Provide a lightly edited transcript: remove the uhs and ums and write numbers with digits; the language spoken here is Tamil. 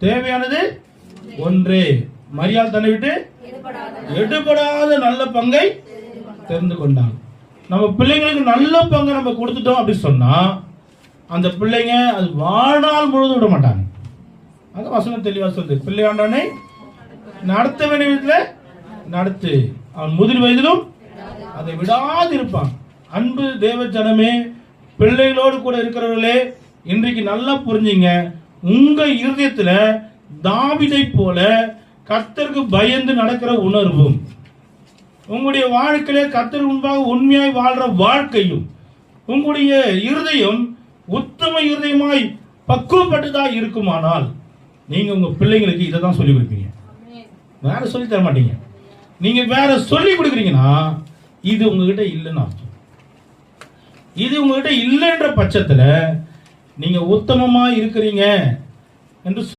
தேவையானது ஒன்றே. மரியாள் தன்னை விட்டு எடுபடாத நல்ல பங்கை தெரிந்து கொண்டாங்க. நம்ம பிள்ளைங்களுக்கு நல்ல பங்கை நம்ம கொடுத்துட்டோம் அப்படி சொன்னா அந்த பிள்ளைங்க அது வாழ்நாள் முழுவதும் விட மாட்டாங்க. அது வசனம் தெளிவா சொல்லுது, பிள்ளையாண்டனை நடத்த வேண்டிய விதத்தில் நடத்து, அவன் முதிர் வயதிலும் அதை விடாது இருப்பான். அன்பு தேவ ஜனமே, பிள்ளைகளோடு கூட இருக்கிறவர்களே, இன்றைக்கு நல்லா புரிஞ்சுங்க. உங்க இருதயத்துல தாவீதை போல கர்த்தருக்கு பயந்து நடக்கிற உணர்வும், உங்களுடைய வாழ்க்கையில கர்த்தருக்கு முன்பாக உண்மையாய் வாழ்ற வாழ்க்கையும், உங்களுடைய இருதயம் உத்தம இருதயமாய் பக்குவப்பட்டதா இருக்குமானால் நீங்க உங்க பிள்ளைங்களுக்கு இதை தான் சொல்லிக் கொடுப்பீங்க. வேற சொல்லி தர மாட்டீங்க. நீங்க வேற சொல்லி கொடுக்குறீங்கன்னா இது உங்ககிட்ட இல்லைன்னு அர்த்தம். இது உங்ககிட்ட இல்லைன்ற பட்சத்துல நீங்க உத்தமமா இருக்கிறீங்க என்று